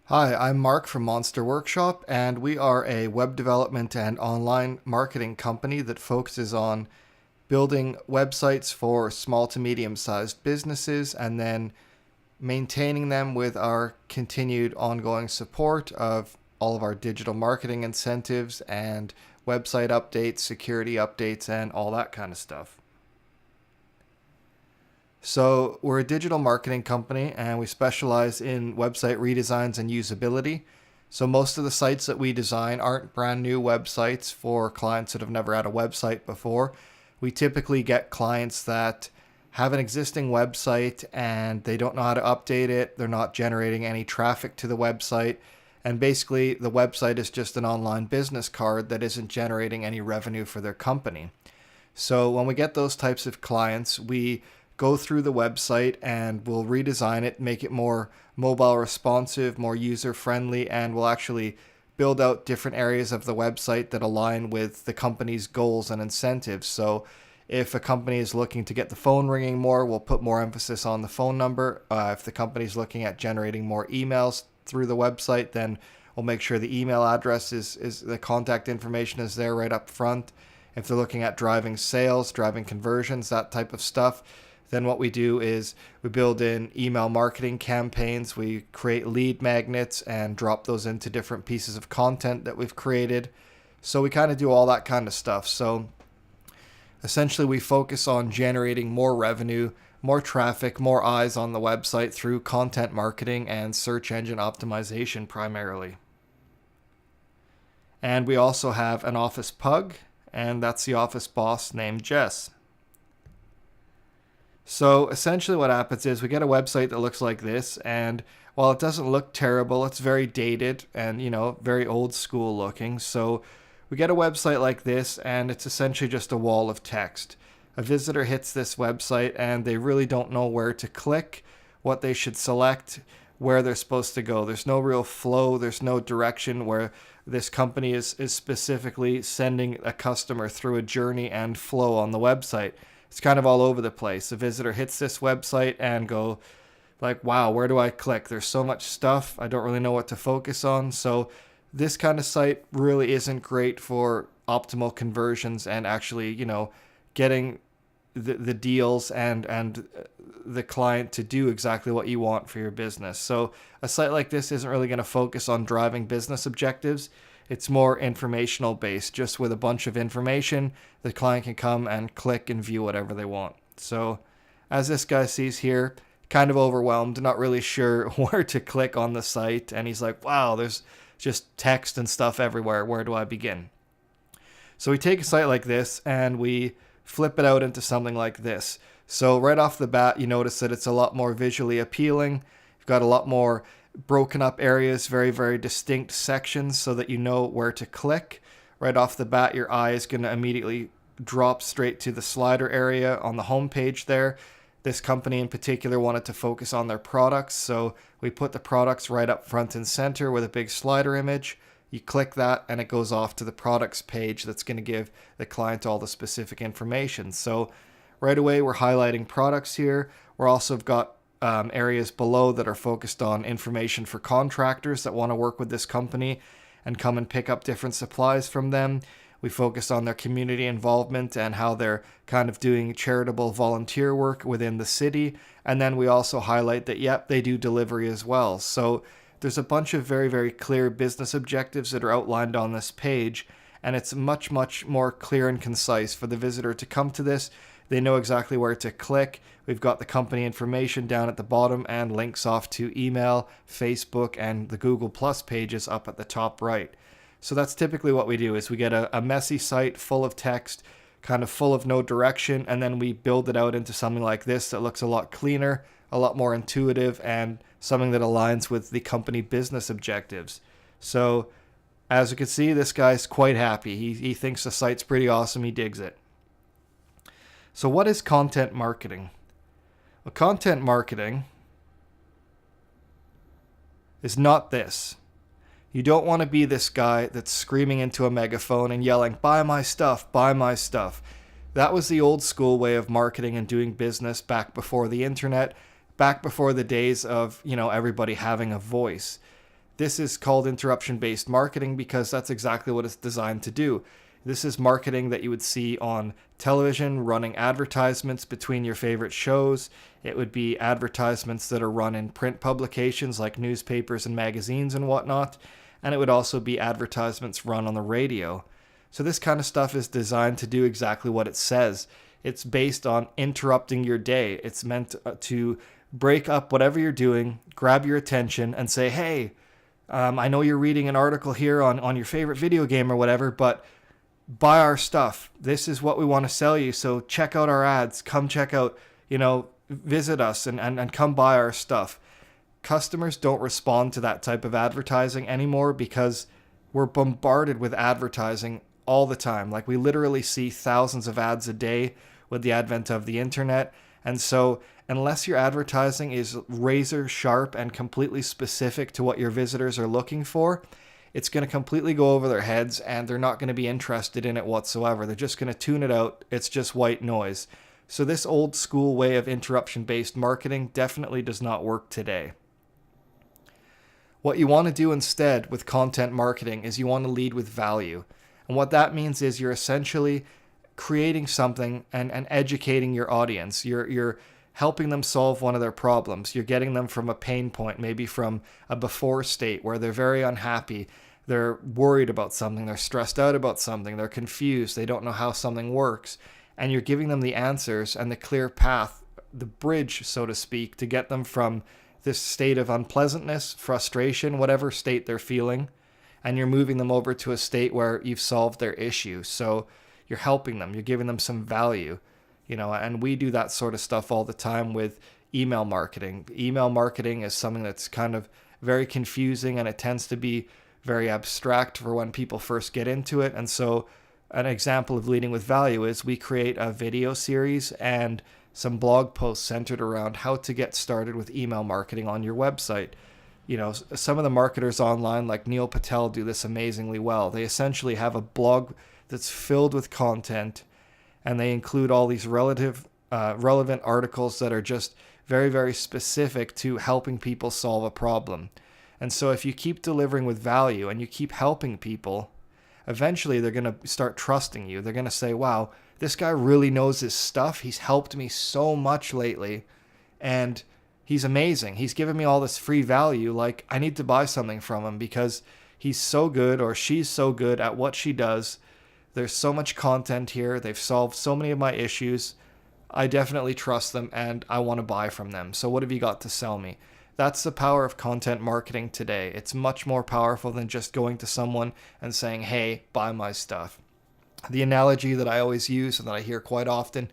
Hi, I'm Mark from Monster Workshop, and we are a web development and online marketing company that focuses on building websites for small to medium sized businesses and then maintaining them with our continued ongoing support of all of our digital marketing incentives and website updates, security updates, and all that kind of stuff. So, we're a digital marketing company and we specialize in website redesigns and usability. So, most of the sites that we design aren't brand new websites for clients that have never had a website before. We typically get clients that have an existing website and they don't know how to update it, they're not generating any traffic to the website. And basically, the website is just an online business card that isn't generating any revenue for their company. So when we get those types of clients, we go through the website and we'll redesign it, make it more mobile responsive, more user friendly, and we'll actually build out different areas of the website that align with the company's goals and incentives. So if a company is looking to get the phone ringing more, we'll put more emphasis on the phone number. If the company is looking at generating more emails through the website, then we'll make sure the email address is the contact information is there right up front. If they're looking at driving sales, driving conversions, that type of stuff, then what we do is we build in email marketing campaigns. We create lead magnets and drop those into different pieces of content that we've created. So we kind of do all that kind of stuff. So essentially, we focus on generating more revenue, more traffic, more eyes on the website through content marketing and search engine optimization primarily. And we also have an office pug, and that's the office boss named Jess. So essentially, what happens is we get a website that looks like this, and while it doesn't look terrible, it's very dated and very old school looking. So we get a website like this, and it's essentially just a wall of text. A visitor hits this website, and they really don't know where to click, what they should select, where they're supposed to go. There's no real flow. There's no direction where this company is specifically sending a customer through a journey and flow on the website. It's kind of all over the place. A visitor hits this website and go like, wow, where do I click? There's so much stuff. I don't really know what to focus on. So this kind of site really isn't great for optimal conversions and actually, getting the deals and the client to do exactly what you want for your business. So a site like this isn't really going to focus on driving business objectives. It's more informational based, just with a bunch of information. The client can come and click and view whatever they want. So as this guy sees here, kind of overwhelmed, not really sure where to click on the site. And he's like, wow, there's just text and stuff everywhere. Where do I begin? So we take a site like this and we flip it out into something like this. So right off the bat, you notice that it's a lot more visually appealing. You've got a lot more broken up areas, very, very distinct sections so that you know where to click. Right off the bat, your eye is going to immediately drop straight to the slider area on the home page there. This company in particular wanted to focus on their products, so we put the products right up front and center with a big slider image. You click that and it goes off to the products page that's going to give the client all the specific information. So right away we're highlighting products here. We're also got areas below that are focused on information for contractors that want to work with this company and come and pick up different supplies from them. We focus on their community involvement and how they're kind of doing charitable volunteer work within the city. And then we also highlight that, yep, they do delivery as well. So there's a bunch of very, very clear business objectives that are outlined on this page. And it's much, much more clear and concise for the visitor to come to this. They know exactly where to click. We've got the company information down at the bottom and links off to email, Facebook, and the Google Plus pages up at the top right. So that's typically what we do is we get a messy site full of text, kind of full of no direction, and then we build it out into something like this that looks a lot cleaner, a lot more intuitive, and something that aligns with the company business objectives. So as you can see, this guy's quite happy. He thinks the site's pretty awesome. He digs it. So what is content marketing? Well, content marketing is not this. You don't want to be this guy that's screaming into a megaphone and yelling, buy my stuff, buy my stuff. That was the old school way of marketing and doing business back before the internet, back before the days of, everybody having a voice. This is called interruption-based marketing because that's exactly what it's designed to do. This is marketing that you would see on television, running advertisements between your favorite shows. It would be advertisements that are run in print publications like newspapers and magazines and whatnot. And it would also be advertisements run on the radio. So this kind of stuff is designed to do exactly what it says. It's based on interrupting your day. It's meant to break up whatever you're doing, grab your attention, and say, hey, I know you're reading an article here on your favorite video game or whatever, but buy our stuff. This is what we want to sell you. So check out our ads. Come check out, visit us and come buy our stuff. Customers don't respond to that type of advertising anymore because we're bombarded with advertising all the time. Like, we literally see thousands of ads a day with the advent of the internet. And so unless your advertising is razor sharp and completely specific to what your visitors are looking for, it's going to completely go over their heads and they're not going to be interested in it whatsoever. They're just going to tune it out. It's just white noise. So this old school way of interruption-based marketing definitely does not work today. What you want to do instead with content marketing is you want to lead with value. And what that means is you're essentially creating something and educating your audience. You're helping them solve one of their problems. You're getting them from a pain point, maybe from a before state where they're very unhappy. They're worried about something. They're stressed out about something. They're confused. They don't know how something works. And you're giving them the answers and the clear path, the bridge, so to speak, to get them from this state of unpleasantness, frustration, whatever state they're feeling, and you're moving them over to a state where you've solved their issue. So you're helping them, you're giving them some value, and we do that sort of stuff all the time with email marketing. Email marketing is something that's kind of very confusing, and it tends to be very abstract for when people first get into it. And so an example of leading with value is we create a video series and some blog posts centered around how to get started with email marketing on your website. Some of the marketers online like Neil Patel do this amazingly well. They essentially have a blog that's filled with content, and they include all these relevant articles that are just very, very specific to helping people solve a problem. And so if you keep delivering with value and you keep helping people, eventually they're going to start trusting you. They're going to say, wow, this guy really knows his stuff. He's helped me so much lately, and he's amazing. He's given me all this free value. Like, I need to buy something from him because he's so good, or she's so good at what she does. There's so much content here. They've solved so many of my issues. I definitely trust them and I want to buy from them. So what have you got to sell me? That's the power of content marketing today. It's much more powerful than just going to someone and saying, hey, buy my stuff. The analogy that I always use and that I hear quite often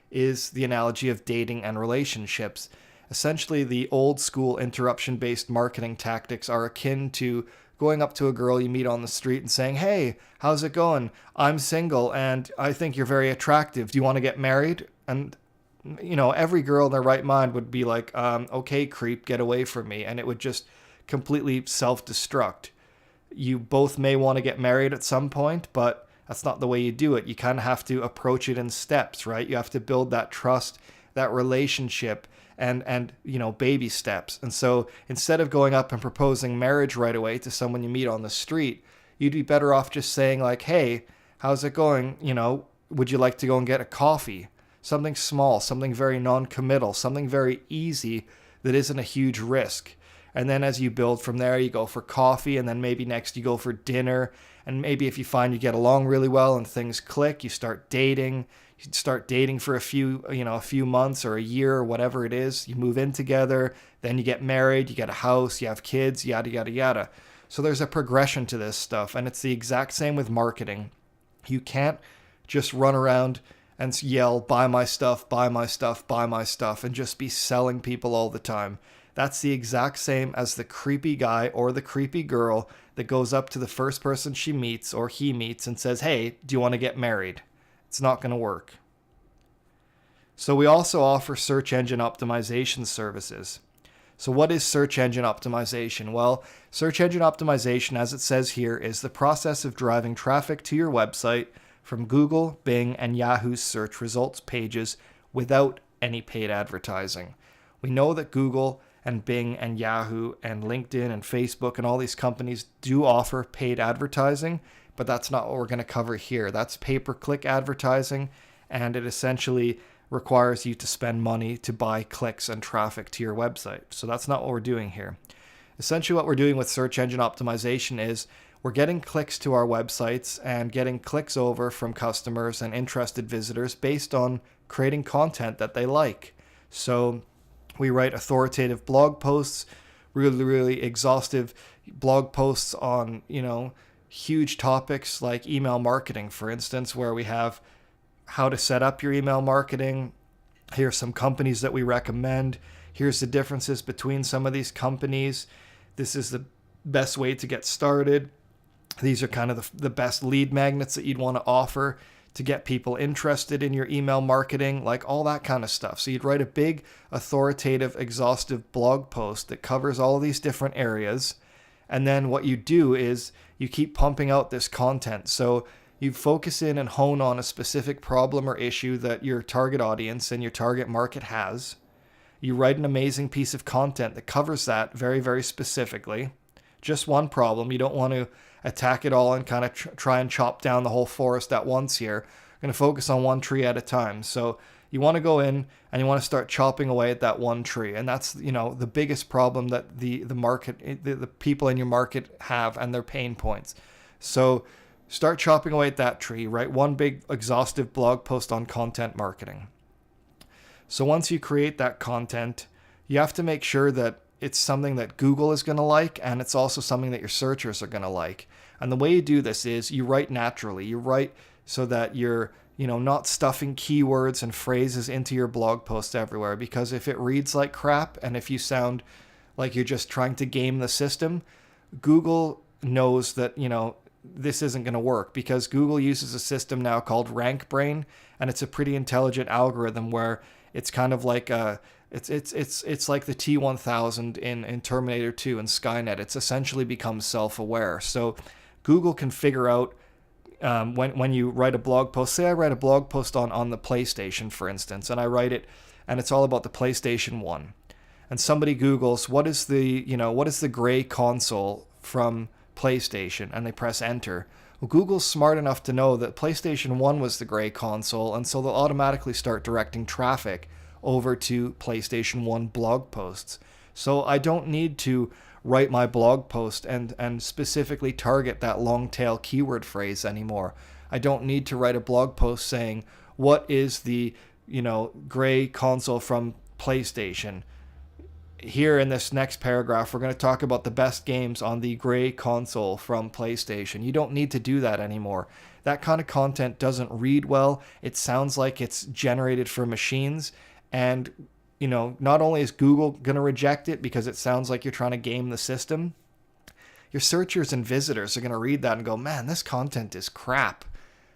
is the analogy of dating and relationships. Essentially, the old school interruption-based marketing tactics are akin to going up to a girl you meet on the street and saying, hey, how's it going? I'm single and I think you're very attractive. Do you want to get married? And every girl in their right mind would be like, okay, creep, get away from me. And it would just completely self-destruct. You both may want to get married at some point, but that's not the way you do it. You kind of have to approach it in steps, right? You have to build that trust, that relationship, and baby steps. And so instead of going up and proposing marriage right away to someone you meet on the street, you'd be better off just saying like, hey, how's it going? Would you like to go and get a coffee? Something small, something very non-committal, something very easy that isn't a huge risk. And then as you build from there, you go for coffee, and then maybe next you go for dinner. And maybe if you find you get along really well and things click, you start dating. You start dating for a few months or a year or whatever it is. You move in together, then you get married, you get a house, you have kids, yada, yada, yada. So there's a progression to this stuff, and it's the exact same with marketing. You can't just run around and yell, buy my stuff, buy my stuff, buy my stuff, and just be selling people all the time. That's the exact same as the creepy guy or the creepy girl that goes up to the first person she meets or he meets and says, hey, do you want to get married? It's not going to work. So we also offer search engine optimization services. So what is search engine optimization? Well, search engine optimization, as it says here, is the process of driving traffic to your website from Google, Bing, and Yahoo's search results pages without any paid advertising. We know that Google and Bing and Yahoo and LinkedIn and Facebook and all these companies do offer paid advertising, but that's not what we're going to cover here. That's pay-per-click advertising, and it essentially requires you to spend money to buy clicks and traffic to your website. So that's not what we're doing here. Essentially what we're doing with search engine optimization is we're getting clicks to our websites and getting clicks over from customers and interested visitors based on creating content that they like. So we write authoritative blog posts, really exhaustive blog posts on, huge topics like email marketing, for instance, where we have how to set up your email marketing. Here's some companies that we recommend. Here's the differences between some of these companies. This is the best way to get started. These are kind of the best lead magnets that you'd want to offer to get people interested in your email marketing, like all that kind of stuff. So you'd write a big, authoritative, exhaustive blog post that covers all these different areas. And then what you do is you keep pumping out this content. So you focus in and hone on a specific problem or issue that your target audience and your target market has. You write an amazing piece of content that covers that very, very specifically. Just one problem. You don't want to attack it all and kind of try and chop down the whole forest at once here. You're going to focus on one tree at a time. So you want to go in and you want to start chopping away at that one tree. And that's, the biggest problem that the market, the people in your market have and their pain points. So start chopping away at that tree. Write one big exhaustive blog post on content marketing. So once you create that content, you have to make sure that it's something that Google is going to like, and it's also something that your searchers are going to like. And the way you do this is you write naturally. You write so that you're, not stuffing keywords and phrases into your blog post everywhere, because if it reads like crap and if you sound like you're just trying to game the system, Google knows that, this isn't going to work, because Google uses a system now called RankBrain, and it's a pretty intelligent algorithm where it's kind of like it's like the T-1000 in Terminator 2 and Skynet. It's essentially become self-aware. So Google can figure out when you write a blog post. Say I write a blog post on the PlayStation, for instance, and I write it, and it's all about the PlayStation 1. And somebody Googles what is the gray console from PlayStation, and they press enter. Well, Google's smart enough to know that PlayStation 1 was the gray console, and so they'll automatically start directing traffic over to PlayStation 1 blog posts. So I don't need to write my blog post and specifically target that long tail keyword phrase anymore. I don't need to write a blog post saying, what is the, gray console from PlayStation? Here in this next paragraph, we're going to talk about the best games on the gray console from PlayStation. You don't need to do that anymore. That kind of content doesn't read well. It sounds like it's generated for machines. And, not only is Google going to reject it because it sounds like you're trying to game the system, your searchers and visitors are going to read that and go, man, this content is crap.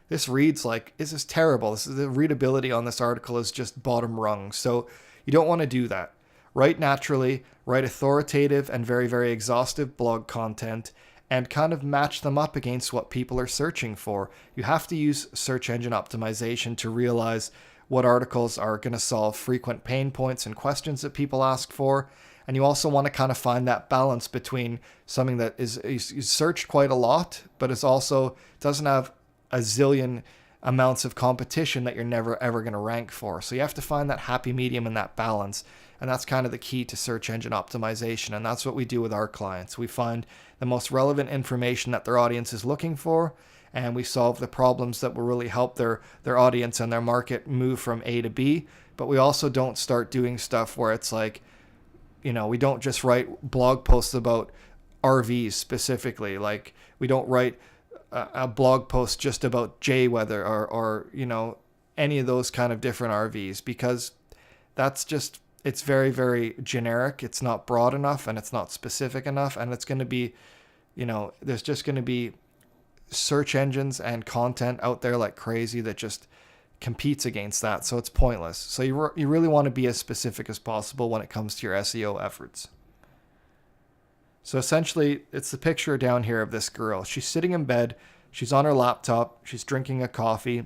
This reads like, this is terrible. The readability on this article is just bottom rung. So you don't want to do that. Write naturally, write authoritative and very, very exhaustive blog content, and kind of match them up against what people are searching for. You have to use search engine optimization to realize what articles are going to solve frequent pain points and questions that people ask for. And you also want to kind of find that balance between something that is searched quite a lot, but is also doesn't have a zillion amounts of competition that you're never ever going to rank for. So you have to find that happy medium and that balance. And that's kind of the key to search engine optimization. And that's what we do with our clients. We find the most relevant information that their audience is looking for, and we solve the problems that will really help their audience and their market move from A to B. But we also don't start doing stuff where it's like, we don't just write blog posts about RVs specifically. Like, we don't write a blog post just about J-Weather or any of those kind of different RVs, because that's just, it's very, very generic. It's not broad enough and it's not specific enough. And it's going to be, there's just going to be search engines and content out there like crazy that just competes against that. So it's pointless. So you really want to be as specific as possible when it comes to your SEO efforts. So essentially, it's the picture down here of this girl. She's sitting in bed. She's on her laptop. She's drinking a coffee.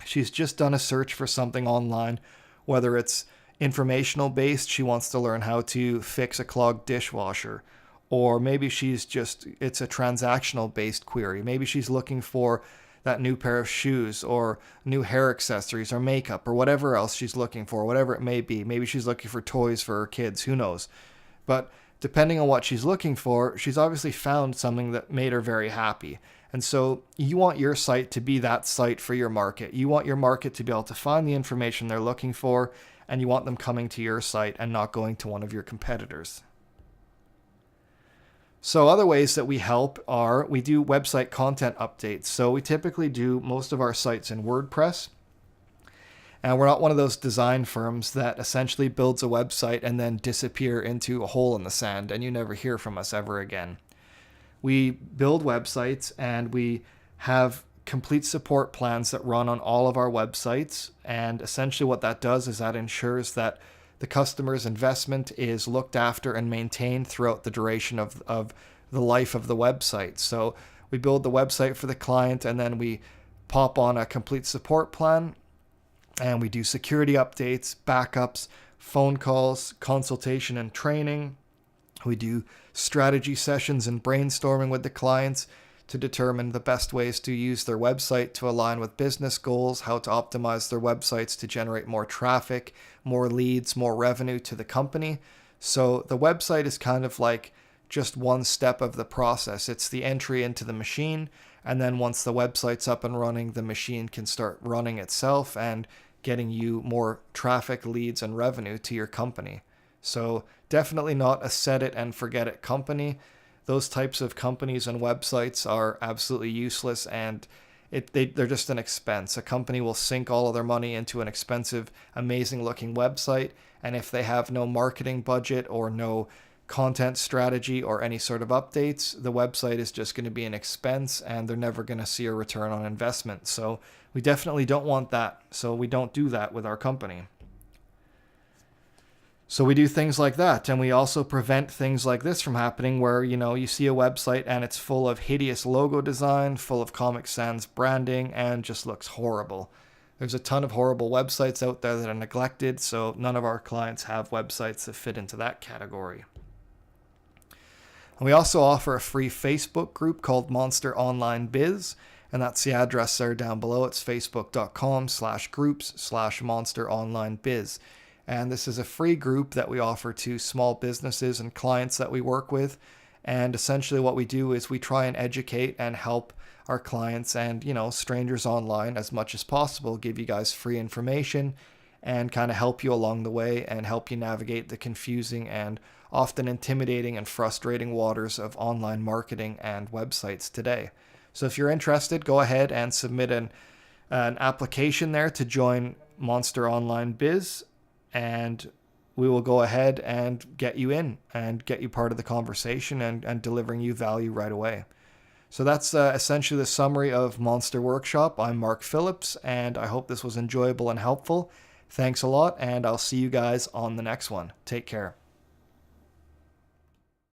She's just done a search for something online, whether it's informational based. She wants to learn how to fix a clogged dishwasher. Or maybe it's a transactional based query. Maybe she's looking for that new pair of shoes or new hair accessories or makeup or whatever else she's looking for, whatever it may be. Maybe she's looking for toys for her kids, who knows. But depending on what she's looking for, she's obviously found something that made her very happy. And so you want your site to be that site for your market. You want your market to be able to find the information they're looking for, and you want them coming to your site and not going to one of your competitors. So other ways that we help are we do website content updates. So we typically do most of our sites in WordPress. And we're not one of those design firms that essentially builds a website and then disappear into a hole in the sand and you never hear from us ever again. We build websites and we have complete support plans that run on all of our websites. And essentially what that does is that ensures that the customer's investment is looked after and maintained throughout the duration of the life of the website. So we build the website for the client and then we pop on a complete support plan and we do security updates, backups, phone calls, consultation and training. We do strategy sessions and brainstorming with the clients to determine the best ways to use their website to align with business goals, how to optimize their websites to generate more traffic, more leads, more revenue to the company. So the website is kind of like just one step of the process. It's the entry into the machine. And then once the website's up and running, the machine can start running itself and getting you more traffic, leads, and revenue to your company. So definitely not a set it and forget it company. Those types of companies and websites are absolutely useless and they're just an expense. A company will sink all of their money into an expensive, amazing looking website. And if they have no marketing budget or no content strategy or any sort of updates, the website is just going to be an expense and they're never going to see a return on investment. So we definitely don't want that. So we don't do that with our company. So we do things like that, and we also prevent things like this from happening where, you see a website and it's full of hideous logo design, full of Comic Sans branding, and just looks horrible. There's a ton of horrible websites out there that are neglected, so none of our clients have websites that fit into that category. And we also offer a free Facebook group called Monster Online Biz, and that's the address there down below. It's facebook.com/groups/Monster Online Biz. And this is a free group that we offer to small businesses and clients that we work with. And essentially what we do is we try and educate and help our clients and, strangers online as much as possible, give you guys free information and kind of help you along the way and help you navigate the confusing and often intimidating and frustrating waters of online marketing and websites today. So if you're interested, go ahead and submit an application there to join Monster Online Biz. And we will go ahead and get you in and get you part of the conversation and delivering you value right away. So that's essentially the summary of Monster Workshop. I'm Mark Phillips, and I hope this was enjoyable and helpful. Thanks a lot, and I'll see you guys on the next one. Take care.